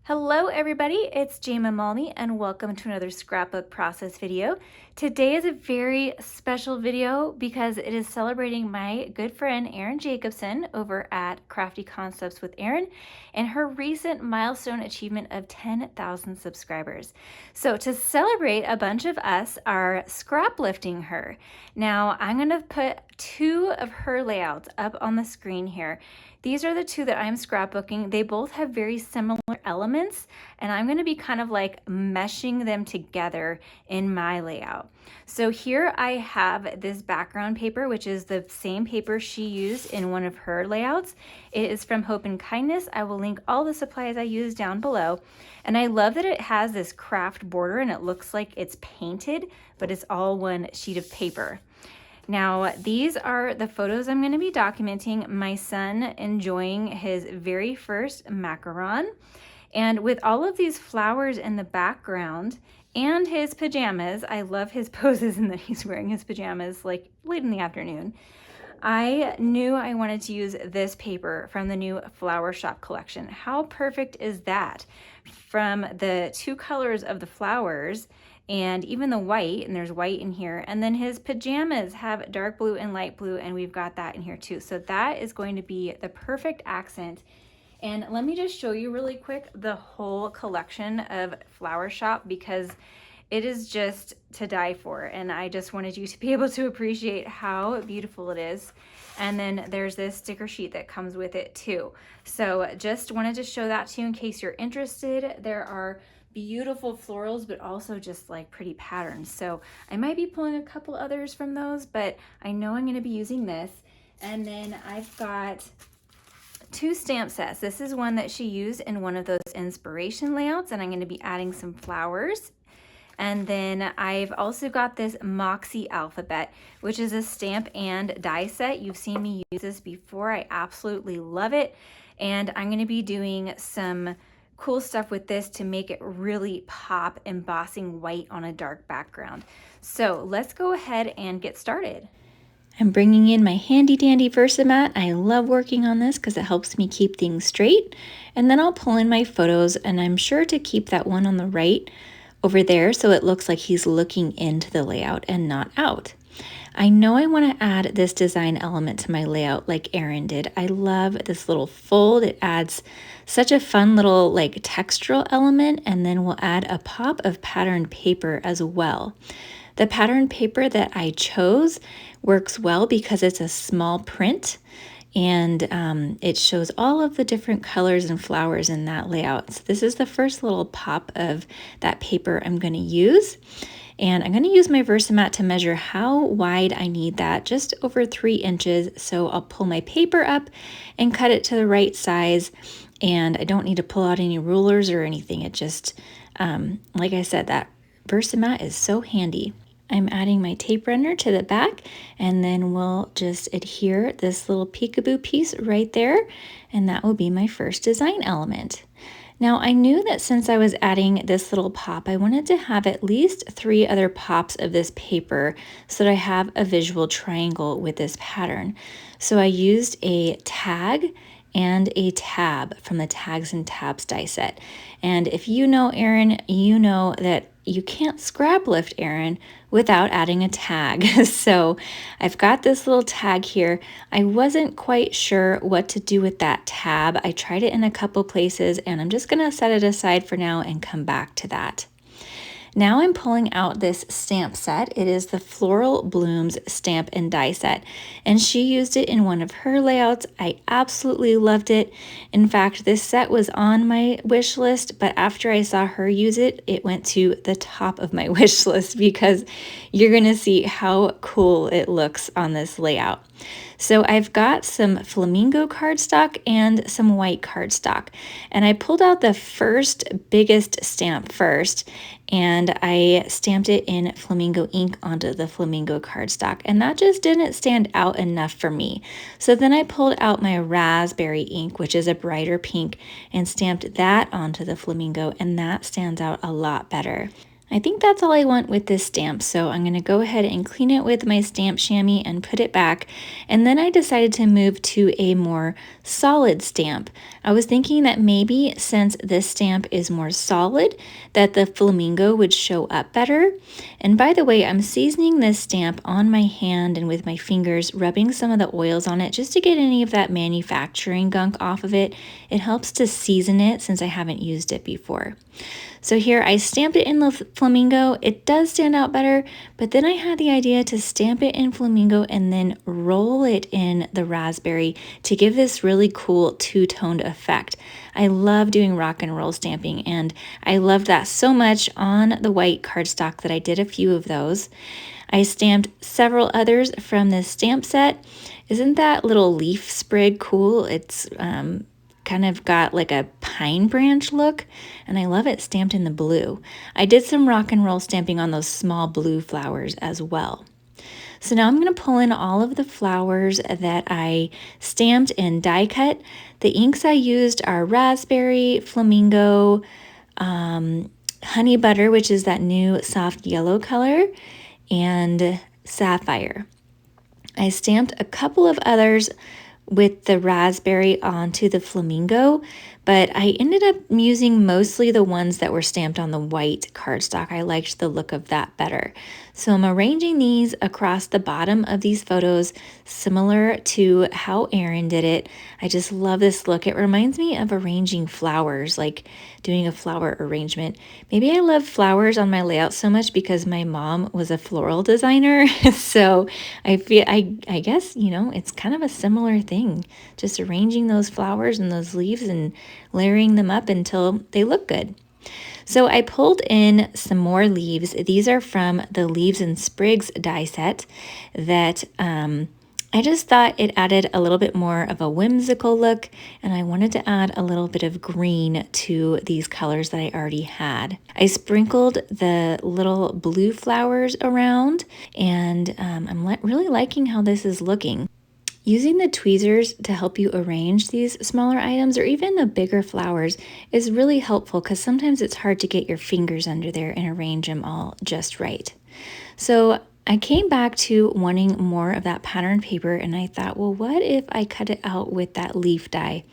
Hello everybody, it's Jama Malney and welcome to another scrapbook process video. Today is a very special video because it is celebrating my good friend Erin Jacobson over at Crafty Concepts with Erin and her recent milestone achievement of 10,000 subscribers. So to celebrate, a bunch of us are scraplifting her. Now I'm going to put two of her layouts up on the screen here. These are the two that I'm scrapbooking. They both have very similar elements, and I'm going to be kind of like meshing them together in my layout. So here I have this background paper, which is the same paper she used in one of her layouts. It is from Hope and Kindness. I will link all the supplies I use down below. And I love that it has this craft border and it looks like it's painted, but it's all one sheet of paper. Now, these are the photos I'm going to be documenting my son enjoying his very first macaron. And with all of these flowers in the background and his pajamas, I love his poses and that he's wearing his pajamas like late in the afternoon. I knew I wanted to use this paper from the new Flower Shop collection. How perfect is that? From the two colors of the flowers and even the white, and there's white in here, and then his pajamas have dark blue and light blue, and we've got that in here too. So that is going to be the perfect accent. And let me just show you really quick the whole collection of Flower Shop because it is just to die for, and I just wanted you to be able to appreciate how beautiful it is. And then there's this sticker sheet that comes with it too. So just wanted to show that to you in case you're interested. There are beautiful florals, but also just like pretty patterns. So I might be pulling a couple others from those, but I know I'm going to be using this. And then I've got two stamp sets. This is one that she used in one of those inspiration layouts, and I'm going to be adding some flowers. And then I've also got this Moxie alphabet, which is a stamp and die set. You've seen me use this before. I absolutely love it. And I'm going to be doing some cool stuff with this to make it really pop, embossing white on a dark background. So let's go ahead and get started. I'm bringing in my handy dandy Versamat. I love working on this because it helps me keep things straight. And then I'll pull in my photos, and I'm sure to keep that one on the right over there so it looks like he's looking into the layout and not out. I know I want to add this design element to my layout like Erin did. I love this little fold. It adds such a fun little like textural element, and then we'll add a pop of patterned paper as well. The patterned paper that I chose works well because it's a small print, and it shows all of the different colors and flowers in that layout. So this is the first little pop of that paper I'm going to use. And I'm going to use my Versamat to measure how wide I need that, just over 3 inches. So I'll pull my paper up and cut it to the right size. And I don't need to pull out any rulers or anything. It just, like I said, that Versamat is so handy. I'm adding my tape runner to the back, and then we'll just adhere this little peekaboo piece right there, and that will be my first design element. Now I knew that since I was adding this little pop, I wanted to have at least 3 other pops of this paper so that I have a visual triangle with this pattern. So I used a tag and a tab from the Tags and Tabs die set. And if you know Erin, you know that you can't scrap lift Erin without adding a tag. So I've got this little tag here. I wasn't quite sure what to do with that tab. I tried it in a couple places, and I'm just gonna set it aside for now and come back to that. Now I'm pulling out this stamp set. It is the Floral Blooms stamp and die set, and she used it in one of her layouts. I absolutely loved it. In fact, this set was on my wish list, but after I saw her use it, it went to the top of my wish list because you're gonna see how cool it looks on this layout. So I've got some Flamingo cardstock and some white cardstock, and I pulled out the first biggest stamp first, and I stamped it in Flamingo ink onto the Flamingo cardstock, and that just didn't stand out enough for me. So then I pulled out my raspberry ink, which is a brighter pink, and stamped that onto the Flamingo, and that stands out a lot better. I think that's all I want with this stamp, so I'm going to go ahead and clean it with my stamp chamois and put it back. And then I decided to move to a more solid stamp. I was thinking that maybe since this stamp is more solid, that the flamingo would show up better. And by the way, I'm seasoning this stamp on my hand and with my fingers, rubbing some of the oils on it just to get any of that manufacturing gunk off of it. It helps to season it since I haven't used it before. So here I stamped it in the flamingo. It does stand out better, but then I had the idea to stamp it in flamingo and then roll it in the raspberry to give this really cool two-toned effect. I love doing rock and roll stamping, and I loved that so much on the white cardstock that I did a few of those. I stamped several others from this stamp set. Isn't that little leaf sprig cool? It's kind of got like a pine branch look, and I love it stamped in the blue. I did some rock and roll stamping on those small blue flowers as well. So now I'm going to pull in all of the flowers that I stamped and die cut. The inks I used are raspberry, flamingo, honey butter, which is that new soft yellow color, and sapphire. I stamped a couple of others with the raspberry onto the flamingo, but I ended up using mostly the ones that were stamped on the white cardstock. I liked the look of that better. So I'm arranging these across the bottom of these photos, similar to how Erin did it. I just love this look. It reminds me of arranging flowers, like doing a flower arrangement. Maybe I love flowers on my layout so much because my mom was a floral designer. So I guess, you know, it's kind of a similar thing, just arranging those flowers and those leaves and layering them up until they look good. So I pulled in some more leaves. These are from the Leaves and Sprigs die set that I just thought it added a little bit more of a whimsical look, and I wanted to add a little bit of green to these colors that I already had. I sprinkled the little blue flowers around, and I'm really liking how this is looking. Using the tweezers to help you arrange these smaller items or even the bigger flowers is really helpful because sometimes it's hard to get your fingers under there and arrange them all just right. So I came back to wanting more of that pattern paper, and I thought, well, what if I cut it out with that leaf die?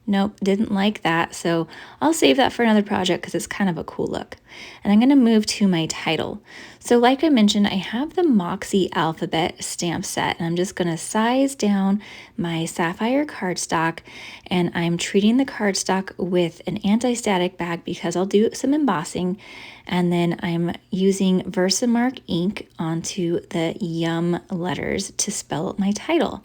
Nope, didn't like that, so I'll save that for another project because it's kind of a cool look. And I'm going to move to my title. So like I mentioned, I have the Moxie Alphabet stamp set, and I'm just going to size down my Sapphire cardstock, and I'm treating the cardstock with an anti-static bag because I'll do some embossing, and then I'm using Versamark ink onto the Yum letters to spell my title.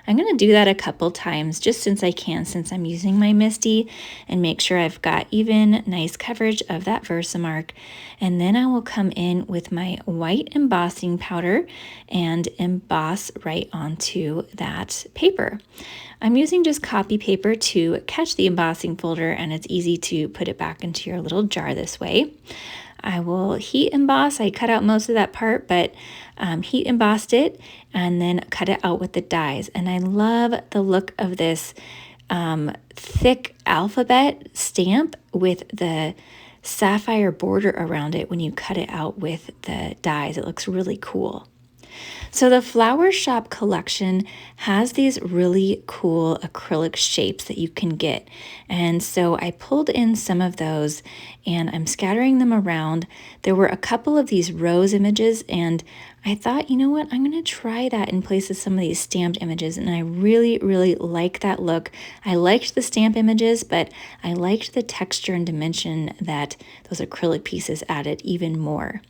I'm going to do that a couple times just since I can, since I'm using my Misty, and make sure I've got even nice coverage of that Versamark. And then I will come in with my white embossing powder and emboss right onto that paper. I'm using just copy paper to catch the embossing folder, and it's easy to put it back into your little jar this way. I will heat emboss. I cut out most of that part, but heat embossed it and then cut it out with the dies. And I love the look of this thick alphabet stamp with the sapphire border around it when you cut it out with the dies. It looks really cool. So the Flower Shop collection has these really cool acrylic shapes that you can get. And so I pulled in some of those and I'm scattering them around. There were a couple of these rose images, and I thought, you know what, I'm going to try that in place of some of these stamped images. And I really, really like that look. I liked the stamp images, but I liked the texture and dimension that those acrylic pieces added even more.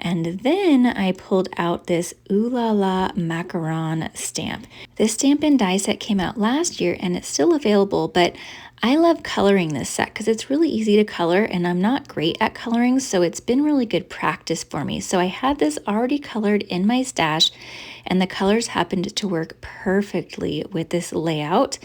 And then I pulled out this Ooh La La Macaron stamp. This stamp and die set came out last year and it's still available, but I love coloring this set because it's really easy to color, and I'm not great at coloring, so it's been really good practice for me. So I had this already colored in my stash, and the colors happened to work perfectly with this layout.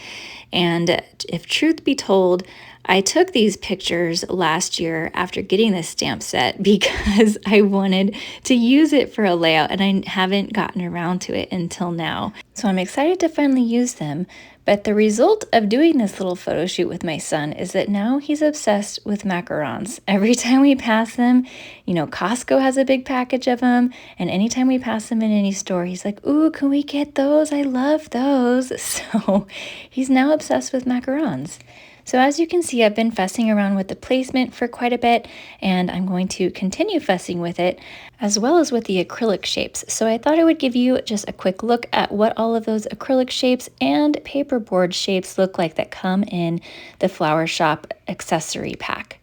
And if truth be told, I took these pictures last year after getting this stamp set because I wanted to use it for a layout, and I haven't gotten around to it until now. So I'm excited to finally use them, But the result of doing this little photo shoot with my son is that now he's obsessed with macarons. Every time we pass them, Costco has a big package of them, and anytime we pass them in any store, he's like, ooh, can we get those? I love those. So he's now obsessed with macarons. So as you can see, I've been fussing around with the placement for quite a bit, and I'm going to continue fussing with it, as well as with the acrylic shapes. So I thought I would give you just a quick look at what all of those acrylic shapes and paperboard shapes look like that come in the Flower Shop accessory pack.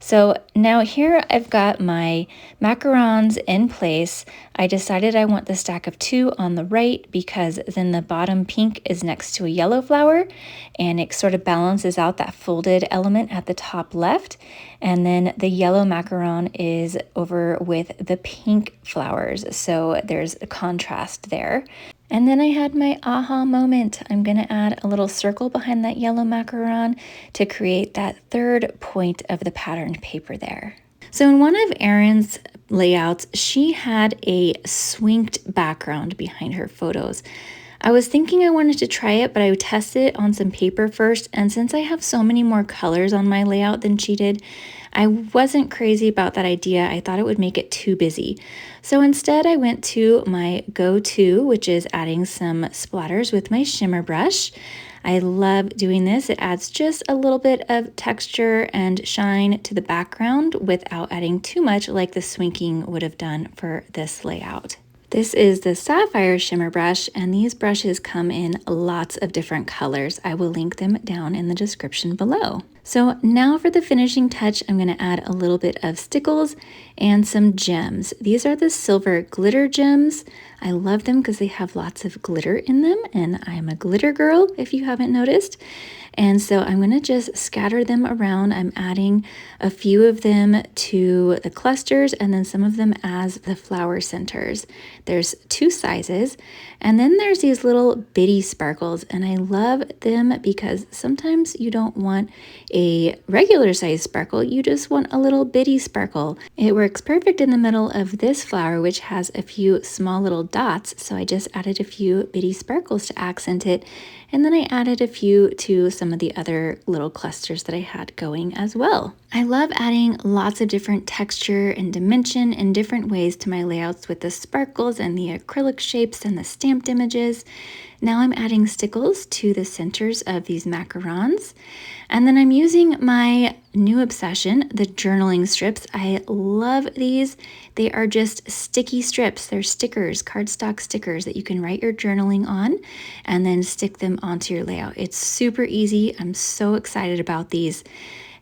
So now here I've got my macarons in place. I decided I want the stack of 2 on the right because then the bottom pink is next to a yellow flower and it sort of balances out that folded element at the top left. And then the yellow macaron is over with the pink flowers. So there's a contrast there. And then I had my aha moment. I'm going to add a little circle behind that yellow macaron to create that third point of the patterned paper there. So in one of ERIN'S layouts, she had a swinked background behind her photos. I was thinking I wanted to try it, but I would test it on some paper first. And since I have so many more colors on my layout than she did, I wasn't crazy about that idea. I thought it would make it too busy. So instead I went to my go-to, which is adding some splatters with my shimmer brush. I love doing this. It adds just a little bit of texture and shine to the background without adding too much like the swinking would have done for this layout. This is the Sapphire shimmer brush, and these brushes come in lots of different colors. I will link them down in the description below. So now for the finishing touch, I'm going to add a little bit of stickles and some gems. These are the silver glitter gems. I love them because they have lots of glitter in them, and I'm a glitter girl if you haven't noticed. And so I'm going to just scatter them around. I'm adding a few of them to the clusters and then some of them as the flower centers. There's 2 sizes. And then there's these little bitty sparkles, and I love them because sometimes you don't want a regular size sparkle, you just want a little bitty sparkle. It works perfect in the middle of this flower, which has a few small little dots, so I just added a few bitty sparkles to accent it, and then I added a few to some of the other little clusters that I had going as well. I love adding lots of different texture and dimension in different ways to my layouts with the sparkles and the acrylic shapes and the stamped images. Now I'm adding stickles to the centers of these macarons. And then I'm using my new obsession, the journaling strips. I love these. They are just sticky strips. They're stickers, cardstock stickers that you can write your journaling on and then stick them onto your layout. It's super easy. I'm so excited about these.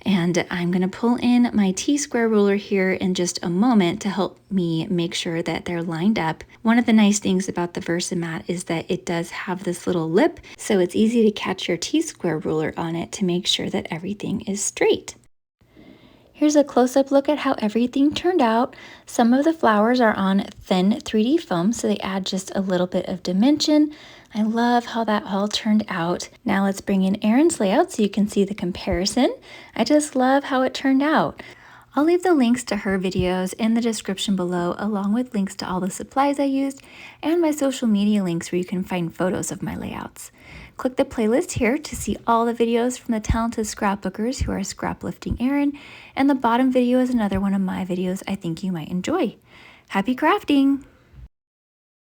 And I'm going to pull in my T-square ruler here in just a moment to help me make sure that they're lined up. One of the nice things about the Versamat is that it does have this little lip, so it's easy to catch your T-square ruler on it to make sure that everything is straight. Here's a close-up look at how everything turned out. Some of the flowers are on thin 3D foam, so they add just a little bit of dimension. I love how that all turned out. Now let's bring in ERIN'S layout so you can see the comparison. I just love how it turned out. I'll leave the links to her videos in the description below, along with links to all the supplies I used and my social media links where you can find photos of my layouts. Click the playlist here to see all the videos from the talented scrapbookers who are scraplifting ERIN, and the bottom video is another one of my videos I think you might enjoy. Happy crafting!